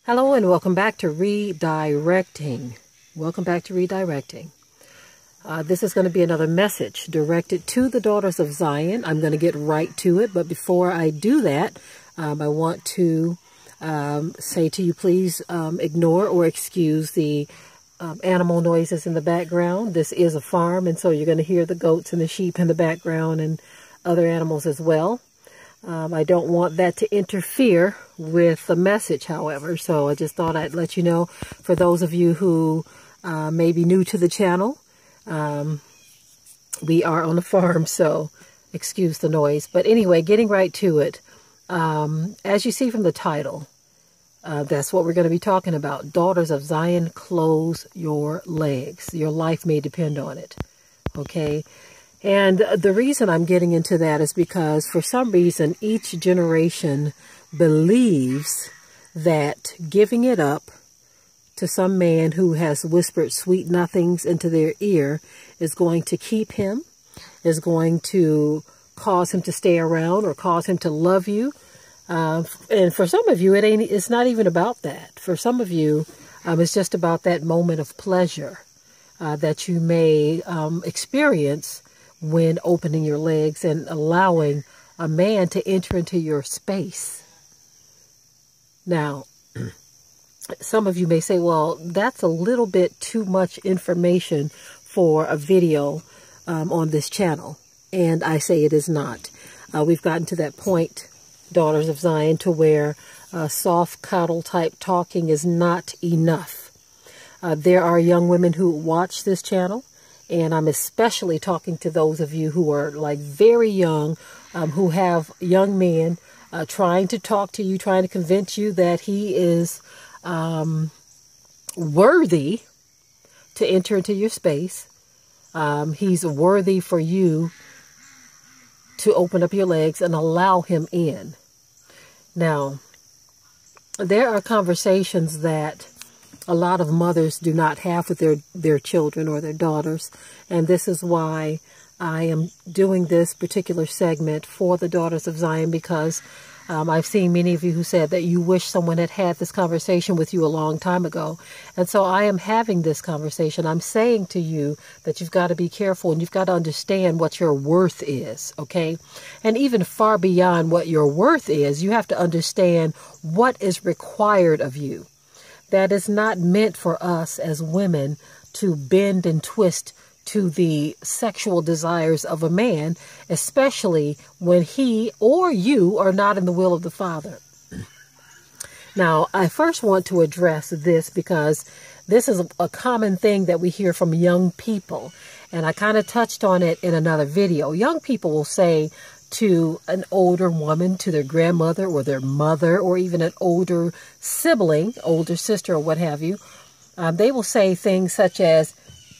Hello and welcome back to Redirecting. Welcome back to Redirecting. This is going to be another message directed to the daughters of Zion. I'm going to get right to it, but before I do that, I want to say to you, please ignore or excuse the animal noises in the background. This is a farm, and so you're going to hear the goats and the sheep in the background and other animals as well. I don't want that to interfere with the message, however, so I just thought I'd let you know. For those of you who may be new to the channel, we are on a farm, so excuse the noise. But anyway, getting right to it, as you see from the title, that's what we're going to be talking about. Daughters of Zion, close your legs. Your life may depend on it, okay? And the reason I'm getting into that is because for some reason each generation believes that giving it up to some man who has whispered sweet nothings into their ear is going to keep him, is going to cause him to stay around or cause him to love you. And for some of you, it's not even about that. For some of you, it's just about that moment of pleasure that you may experience when opening your legs and allowing a man to enter into your space. Now, some of you may say, well, that's a little bit too much information for a video on this channel. And I say it is not. We've gotten to that point, Daughters of Zion, to where soft cuddle type talking is not enough. There are young women who watch this channel, and I'm especially talking to those of you who are like very young, who have young men trying to talk to you, trying to convince you that he is worthy to enter into your space. He's worthy for you to open up your legs and allow him in. Now, there are conversations that a lot of mothers do not have with their children or their daughters. And this is why I am doing this particular segment for the Daughters of Zion, because I've seen many of you who said that you wish someone had had this conversation with you a long time ago. And so I am having this conversation. I'm saying to you that you've got to be careful and you've got to understand what your worth is, okay? And even far beyond what your worth is, you have to understand what is required of you. That is not meant for us as women to bend and twist to the sexual desires of a man, especially when he or you are not in the will of the Father. Now, I first want to address this because this is a common thing that we hear from young people. And I kind of touched on it in another video. Young people will say to an older woman, to their grandmother or their mother, or even an older sibling, older sister or what have you, they will say things such as,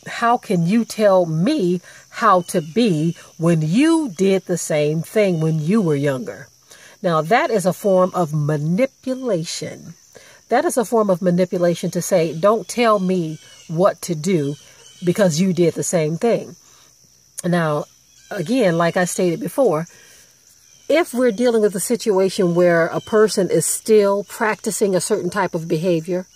how can you tell me how to be when you did the same thing when you were younger? Now, that is a form of manipulation. That is a form of manipulation to say, don't tell me what to do because you did the same thing. Now, again, like I stated before, if we're dealing with a situation where a person is still practicing a certain type of behavior,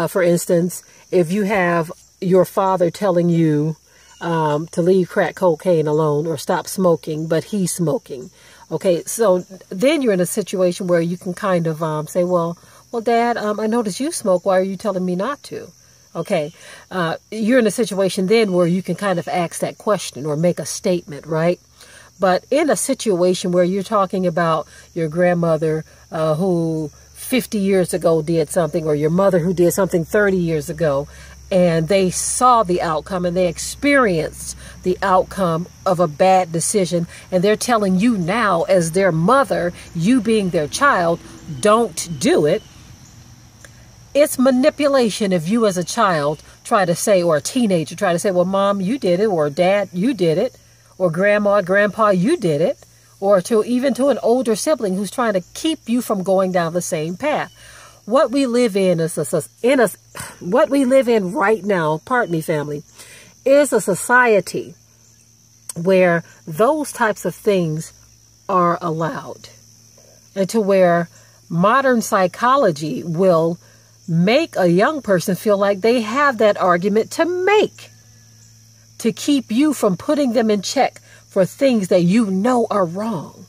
for instance, if you have your father telling you to leave crack cocaine alone or stop smoking, but he's smoking, okay, so then you're in a situation where you can kind of say, well, Dad, I noticed you smoke. Why are you telling me not to? Okay, you're in a situation then where you can kind of ask that question or make a statement, right? But in a situation where you're talking about your grandmother who 50 years ago did something, or your mother who did something 30 years ago, and they saw the outcome and they experienced the outcome of a bad decision, and they're telling you now as their mother, you being their child, don't do it. It's manipulation if you as a child try to say, or a teenager try to say, well, Mom, you did it, or Dad, you did it, or Grandma, Grandpa, you did it, or even to an older sibling who's trying to keep you from going down the same path. What we live in is what we live in right now, pardon me, family, is a society where those types of things are allowed, and to where modern psychology will make a young person feel like they have that argument to make, to keep you from putting them in check for things that you know are wrong.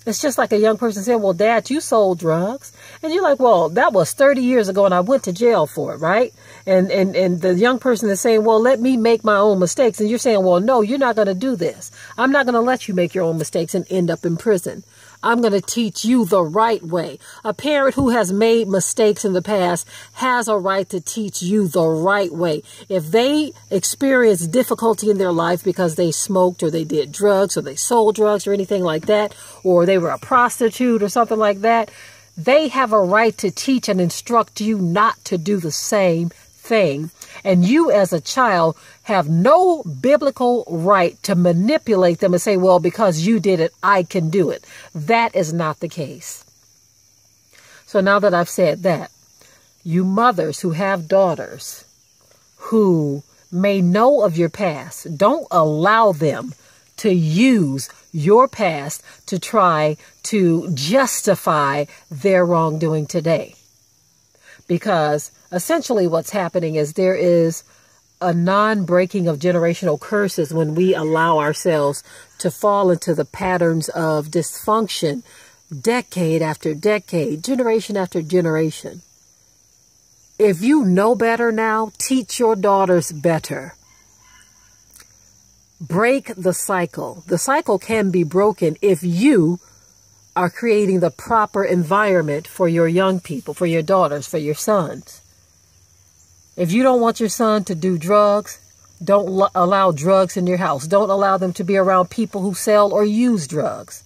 It's just like a young person saying, well, Dad, you sold drugs. And you're like, well, that was 30 years ago and I went to jail for it, right? And the young person is saying, well, let me make my own mistakes. And you're saying, well, no, you're not going to do this. I'm not going to let you make your own mistakes and end up in prison. I'm going to teach you the right way. A parent who has made mistakes in the past has a right to teach you the right way. If they experience difficulty in their life because they smoked or they did drugs or they sold drugs or anything like that, or they were a prostitute or something like that, they have a right to teach and instruct you not to do the same thing. And you as a child have no biblical right to manipulate them and say, well, because you did it, I can do it. That is not the case. So now that I've said that, you mothers who have daughters who may know of your past, don't allow them to use your past to try to justify their wrongdoing today. Because essentially what's happening is there is a non-breaking of generational curses when we allow ourselves to fall into the patterns of dysfunction decade after decade, generation after generation. If you know better now, teach your daughters better. Break the cycle. The cycle can be broken if you are creating the proper environment for your young people, for your daughters, for your sons. If you don't want your son to do drugs, don't allow drugs in your house. Don't allow them to be around people who sell or use drugs.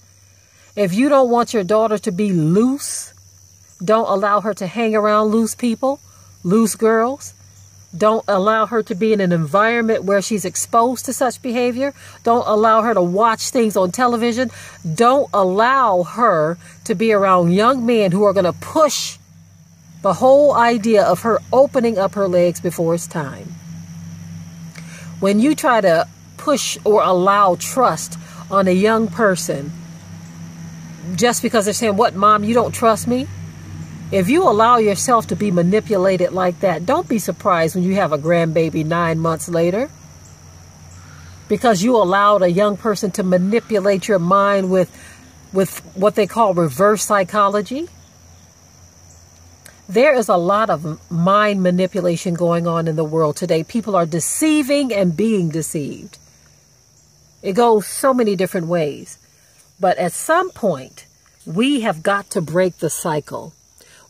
If you don't want your daughter to be loose, don't allow her to hang around loose people, loose girls. Don't allow her to be in an environment where she's exposed to such behavior. Don't allow her to watch things on television. Don't allow her to be around young men who are going to push the whole idea of her opening up her legs before it's time. When you try to push or allow trust on a young person just because they're saying, what, Mom, you don't trust me? If you allow yourself to be manipulated like that, don't be surprised when you have a grandbaby 9 months later. Because you allowed a young person to manipulate your mind with what they call reverse psychology. There is a lot of mind manipulation going on in the world today. People are deceiving and being deceived. It goes so many different ways. But at some point, we have got to break the cycle.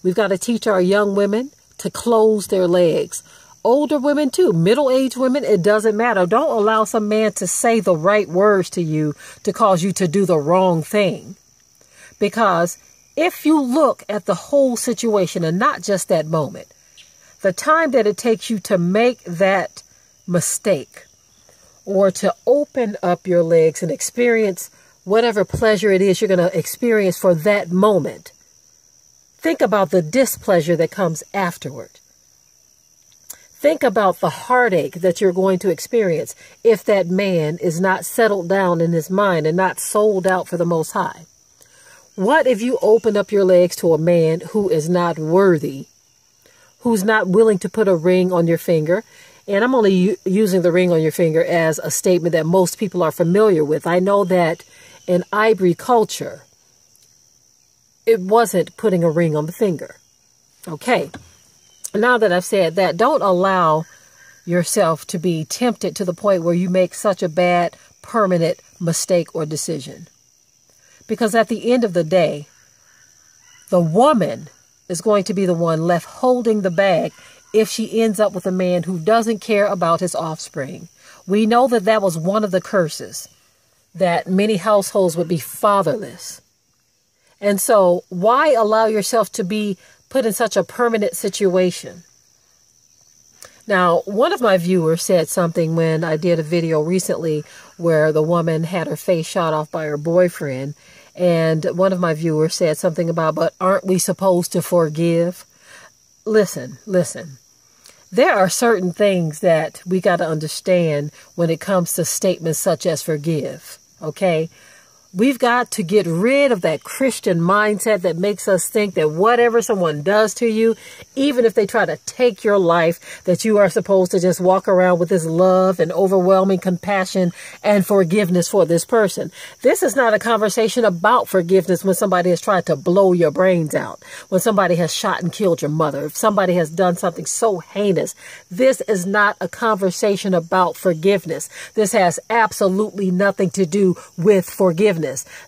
We've got to teach our young women to close their legs. Older women too, middle-aged women, it doesn't matter. Don't allow some man to say the right words to you to cause you to do the wrong thing. Because if you look at the whole situation and not just that moment, the time that it takes you to make that mistake or to open up your legs and experience whatever pleasure it is you're going to experience for that moment, think about the displeasure that comes afterward. Think about the heartache that you're going to experience if that man is not settled down in his mind and not sold out for the Most High. What if you open up your legs to a man who is not worthy, who's not willing to put a ring on your finger? And I'm only using the ring on your finger as a statement that most people are familiar with. I know that in Ivory culture, it wasn't putting a ring on the finger. Okay. Now that I've said that, don't allow yourself to be tempted to the point where you make such a bad, permanent mistake or decision. Because at the end of the day, the woman is going to be the one left holding the bag if she ends up with a man who doesn't care about his offspring. We know that that was one of the curses, that many households would be fatherless. And so why allow yourself to be put in such a permanent situation? Now, one of my viewers said something when I did a video recently where the woman had her face shot off by her boyfriend. And one of my viewers said something about, but aren't we supposed to forgive? Listen. There are certain things that we got to understand when it comes to statements such as forgive. Okay? We've got to get rid of that Christian mindset that makes us think that whatever someone does to you, even if they try to take your life, that you are supposed to just walk around with this love and overwhelming compassion and forgiveness for this person. This is not a conversation about forgiveness when somebody has tried to blow your brains out, when somebody has shot and killed your mother, if somebody has done something so heinous. This is not a conversation about forgiveness. This has absolutely nothing to do with forgiveness.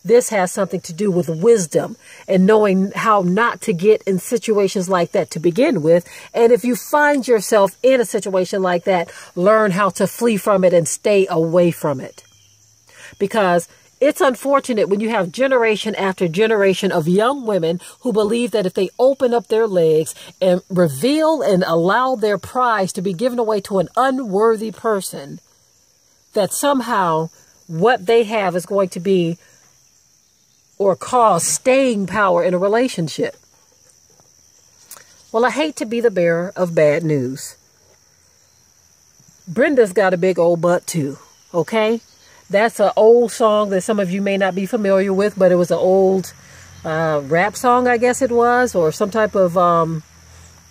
This has something to do with wisdom and knowing how not to get in situations like that to begin with. And if you find yourself in a situation like that, learn how to flee from it and stay away from it. Because it's unfortunate when you have generation after generation of young women who believe that if they open up their legs and reveal and allow their prize to be given away to an unworthy person, that somehow what they have is going to be or cause staying power in a relationship. Well, I hate to be the bearer of bad news. Brenda's got a big old butt too, okay? That's an old song that some of you may not be familiar with, but it was an old rap song, I guess it was, or some type of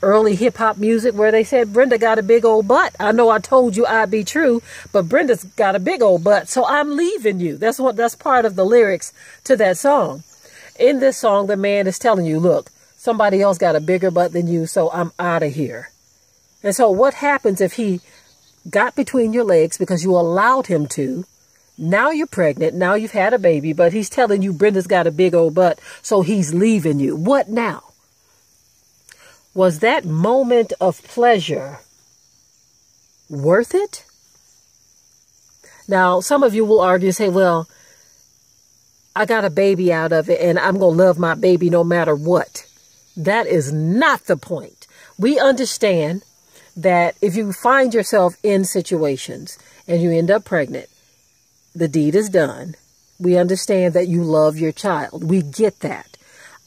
early hip-hop music where they said Brenda got a big old butt. I know I told you I'd be true, but Brenda's got a big old butt, so I'm leaving you. That's part of the lyrics to that song. In this song, the man is telling you, look, somebody else got a bigger butt than you, so I'm out of here. And so what happens if he got between your legs because you allowed him to? Now you're pregnant, now you've had a baby, but he's telling you Brenda's got a big old butt, so he's leaving you. What now? Was that moment of pleasure worth it? Now, some of you will argue and say, well, I got a baby out of it and I'm going to love my baby no matter what. That is not the point. We understand that if you find yourself in situations and you end up pregnant, the deed is done. We understand that you love your child. We get that.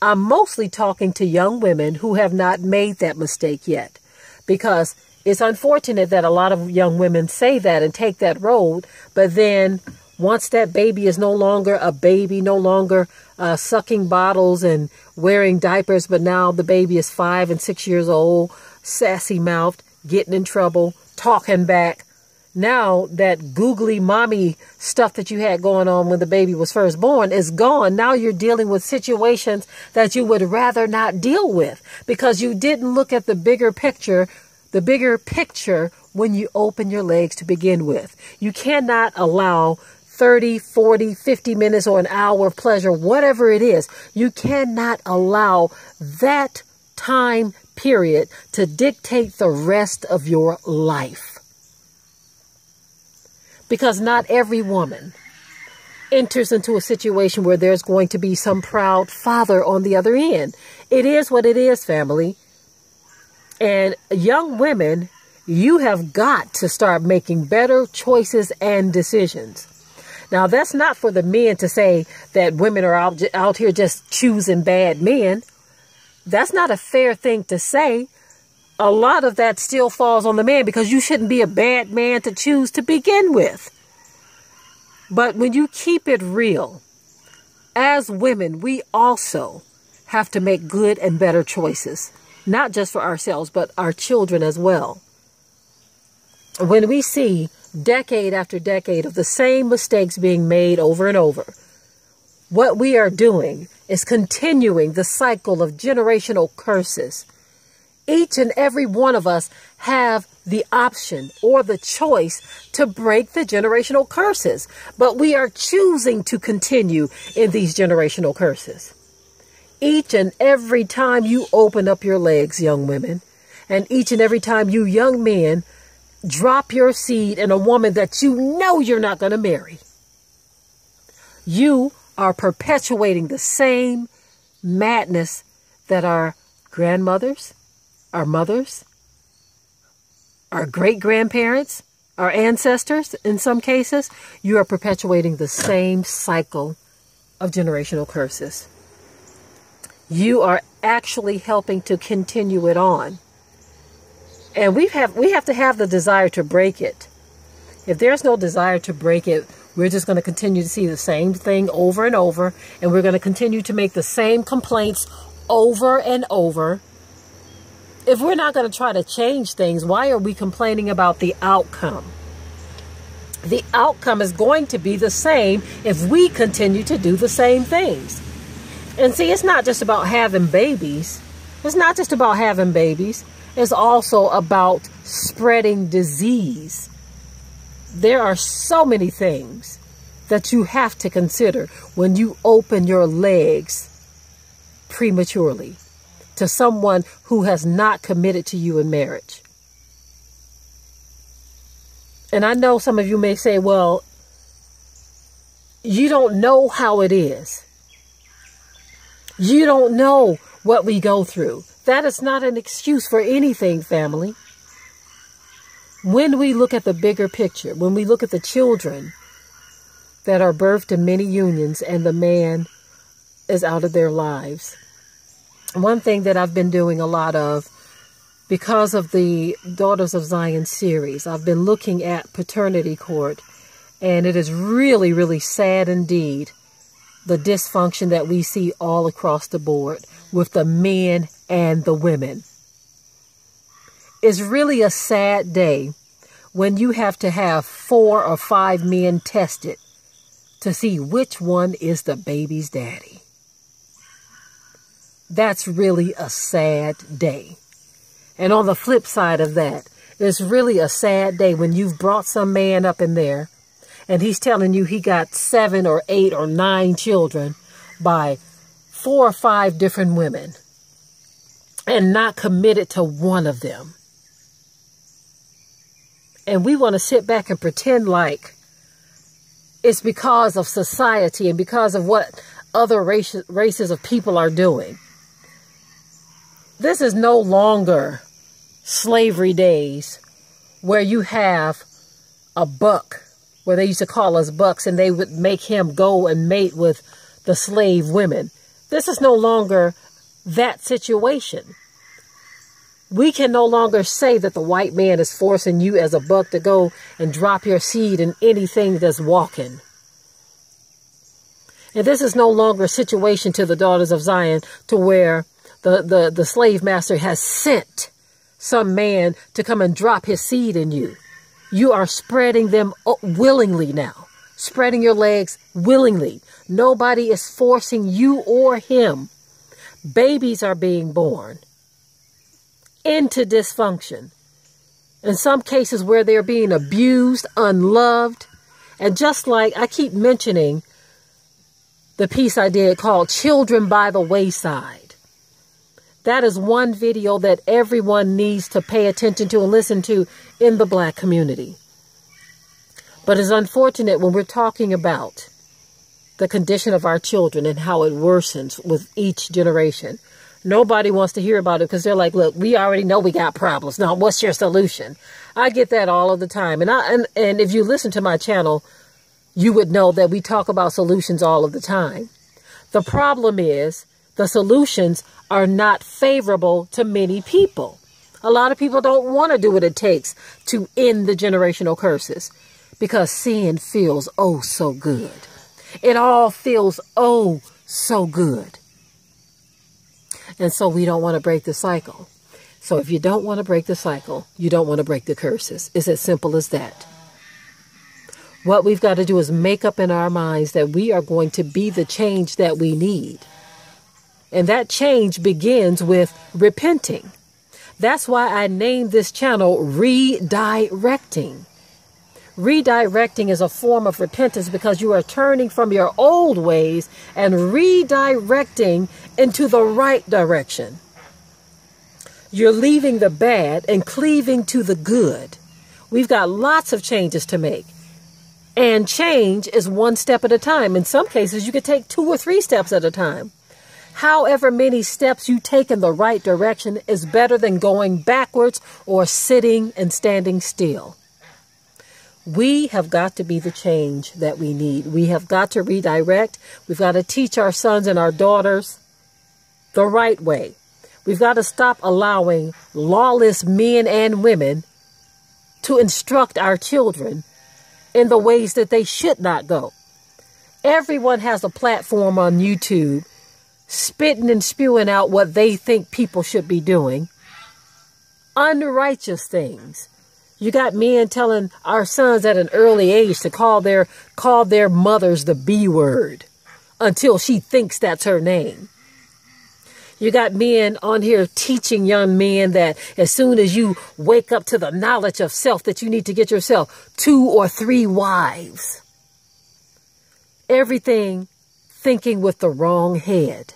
I'm mostly talking to young women who have not made that mistake yet, because it's unfortunate that a lot of young women say that and take that road. But then once that baby is no longer a baby, no longer sucking bottles and wearing diapers, but now the baby is 5 and 6 years old, sassy mouthed, getting in trouble, talking back. Now that googly mommy stuff that you had going on when the baby was first born is gone. Now you're dealing with situations that you would rather not deal with because you didn't look at the bigger picture when you open your legs to begin with. You cannot allow 30, 40, 50 minutes or an hour of pleasure, whatever it is. You cannot allow that time period to dictate the rest of your life. Because not every woman enters into a situation where there's going to be some proud father on the other end. It is what it is, family. And young women, you have got to start making better choices and decisions. Now, that's not for the men to say that women are out here just choosing bad men. That's not a fair thing to say. A lot of that still falls on the man because you shouldn't be a bad man to choose to begin with. But when you keep it real, as women, we also have to make good and better choices, not just for ourselves, but our children as well. When we see decade after decade of the same mistakes being made over and over, what we are doing is continuing the cycle of generational curses. Each and every one of us have the option or the choice to break the generational curses, but we are choosing to continue in these generational curses. Each and every time you open up your legs, young women, and each and every time you young men drop your seed in a woman that you know you're not going to marry, you are perpetuating the same madness that our grandmothers, our mothers, our great-grandparents, our ancestors, in some cases, you are perpetuating the same cycle of generational curses. You are actually helping to continue it on. And we have to have the desire to break it. If there's no desire to break it, We're just going to continue to see the same thing over and over, and we're going to continue to make the same complaints over and over. If we're not going to try to change things, why are we complaining about the outcome? The outcome is going to be the same if we continue to do the same things. And see, it's not just about having babies. It's not just about having babies. It's also about spreading disease. There are so many things that you have to consider when you open your legs prematurely to someone who has not committed to you in marriage. And I know some of you may say, well, you don't know how it is. You don't know what we go through. That is not an excuse for anything, family. When we look at the bigger picture, when we look at the children that are birthed in many unions and the man is out of their lives, one thing that I've been doing a lot of because of the Daughters of Zion series, I've been looking at paternity court, and it is really, really sad indeed, the dysfunction that we see all across the board with the men and the women. It's really a sad day when you have to have 4 or 5 men tested to see which one is the baby's daddy. That's really a sad day. And on the flip side of that, it's really a sad day when you've brought some man up in there and he's telling you he got 7 or 8 or 9 children by 4 or 5 different women and not committed to one of them. And we want to sit back and pretend like it's because of society and because of what other races of people are doing. This is no longer slavery days where you have a buck, where they used to call us bucks, and they would make him go and mate with the slave women. This is no longer that situation. We can no longer say that the white man is forcing you as a buck to go and drop your seed in anything that's walking. And this is no longer a situation to the Daughters of Zion to where the slave master has sent some man to come and drop his seed in you. You are spreading them willingly now. Spreading your legs willingly. Nobody is forcing you or him. Babies are being born into dysfunction. In some cases where they're being abused, unloved. And just like I keep mentioning the piece I did called Children by the Wayside. That is one video that everyone needs to pay attention to and listen to in the Black community. But it's unfortunate when we're talking about the condition of our children and how it worsens with each generation. Nobody wants to hear about it because they're like, look, we already know we got problems. Now, what's your solution? I get that all of the time. And if you listen to my channel, you would know that we talk about solutions all of the time. The problem is the solutions are not favorable to many people. A lot of people don't want to do what it takes to end the generational curses because sin feels oh so good. It all feels oh so good. And so we don't want to break the cycle. So if you don't want to break the cycle, you don't want to break the curses. It's as simple as that. What we've got to do is make up in our minds that we are going to be the change that we need. And that change begins with repenting. That's why I named this channel Redirecting. Redirecting is a form of repentance because you are turning from your old ways and redirecting into the right direction. You're leaving the bad and cleaving to the good. We've got lots of changes to make. And change is one step at a time. In some cases, you could take 2 or 3 steps at a time. However many steps you take in the right direction is better than going backwards or sitting and standing still. We have got to be the change that we need. We have got to redirect. We've got to teach our sons and our daughters the right way. We've got to stop allowing lawless men and women to instruct our children in the ways that they should not go. Everyone has a platform on YouTube spitting and spewing out what they think people should be doing. Unrighteous things. You got men telling our sons at an early age to call their mothers the B word until she thinks that's her name. You got men on here teaching young men that as soon as you wake up to the knowledge of self, that you need to get yourself 2 or 3 wives. Everything thinking with the wrong head.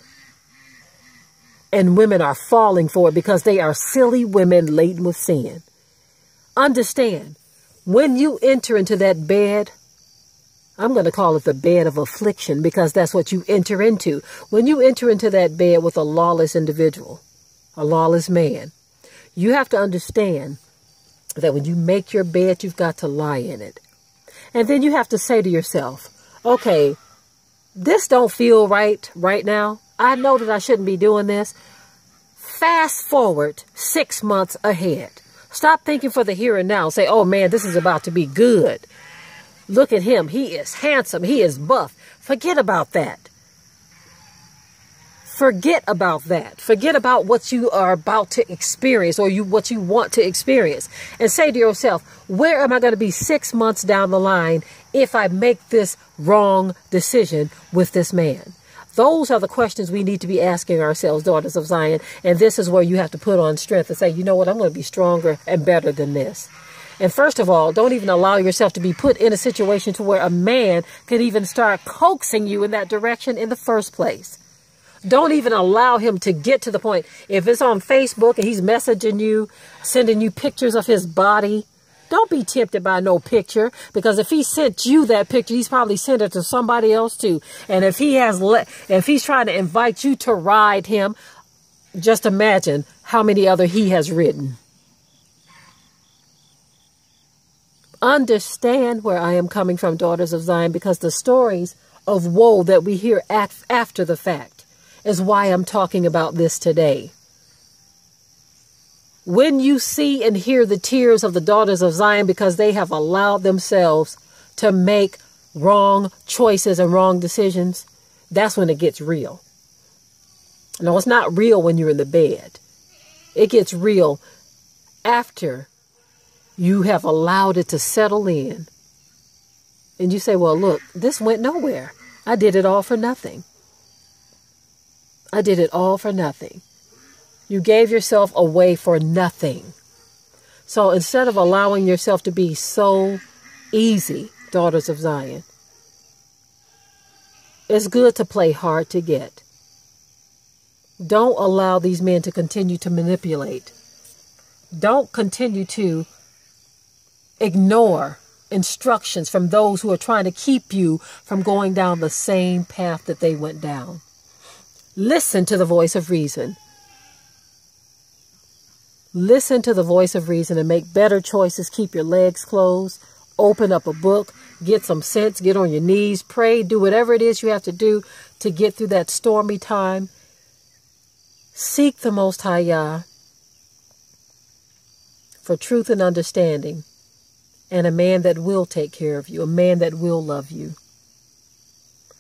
And women are falling for it because they are silly women laden with sin. Understand, when you enter into that bed, I'm going to call it the bed of affliction because that's what you enter into. When you enter into that bed with a lawless individual, a lawless man, you have to understand that when you make your bed, you've got to lie in it. And then you have to say to yourself, okay, this don't feel right now. I know that I shouldn't be doing this. Fast forward 6 months ahead. Stop thinking for the here and now. Say, oh man, this is about to be good. Look at him. He is handsome. He is buff. Forget about that. Forget about that. Forget about what you are about to experience or what you want to experience. And say to yourself, where am I going to be 6 months down the line if I make this wrong decision with this man? Those are the questions we need to be asking ourselves, daughters of Zion. And this is where you have to put on strength and say, you know what, I'm going to be stronger and better than this. And first of all, don't even allow yourself to be put in a situation to where a man could even start coaxing you in that direction in the first place. Don't even allow him to get to the point. If it's on Facebook and he's messaging you, sending you pictures of his body, don't be tempted by no picture, because if he sent you that picture, he's probably sent it to somebody else too. And if he's trying to invite you to ride him, just imagine how many other he has written. Understand where I am coming from, daughters of Zion, because the stories of woe that we hear after the fact is why I'm talking about this today. When you see and hear the tears of the daughters of Zion because they have allowed themselves to make wrong choices and wrong decisions, that's when it gets real. No, it's not real when you're in the bed. It gets real after you have allowed it to settle in. And you say, well, look, this went nowhere. I did it all for nothing. I did it all for nothing. You gave yourself away for nothing. So instead of allowing yourself to be so easy, daughters of Zion, it's good to play hard to get. Don't allow these men to continue to manipulate. Don't continue to ignore instructions from those who are trying to keep you from going down the same path that they went down. Listen to the voice of reason. Listen to the voice of reason and make better choices. Keep your legs closed. Open up a book. Get some sense. Get on your knees. Pray. Do whatever it is you have to do to get through that stormy time. Seek the Most High Yah for truth and understanding, and a man that will take care of you, a man that will love you.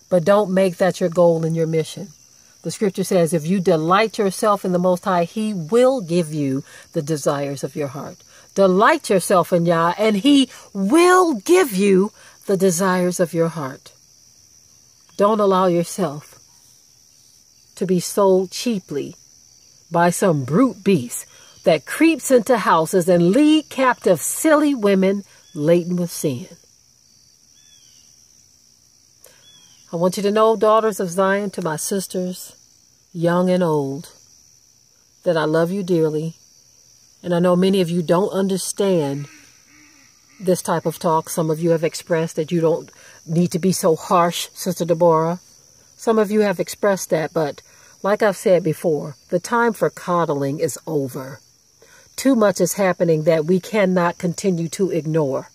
But don't make that your goal and your mission. The scripture says, if you delight yourself in the Most High, he will give you the desires of your heart. Delight yourself in Yah, and he will give you the desires of your heart. Don't allow yourself to be sold cheaply by some brute beast that creeps into houses and lead captive silly women laden with sin. I want you to know, daughters of Zion, to my sisters, young and old, that I love you dearly. And I know many of you don't understand this type of talk. Some of you have expressed that you don't need to be so harsh, Sister Deborah. Some of you have expressed that, but like I've said before, the time for coddling is over. Too much is happening that we cannot continue to ignore.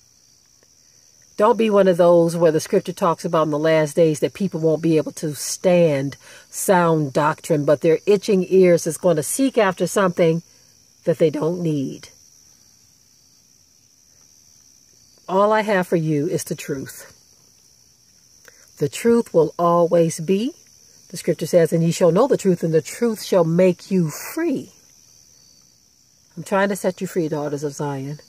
Don't be one of those where the scripture talks about in the last days that people won't be able to stand sound doctrine, but their itching ears is going to seek after something that they don't need. All I have for you is the truth. The truth will always be, the scripture says, and ye shall know the truth, and the truth shall make you free. I'm trying to set you free, daughters of Zion.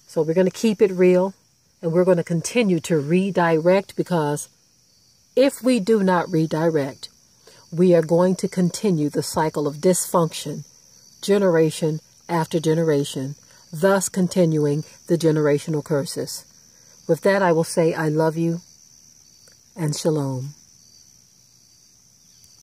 So we're going to keep it real, and we're going to continue to redirect, because if we do not redirect, we are going to continue the cycle of dysfunction, generation after generation, thus continuing the generational curses. With that, I will say I love you and shalom.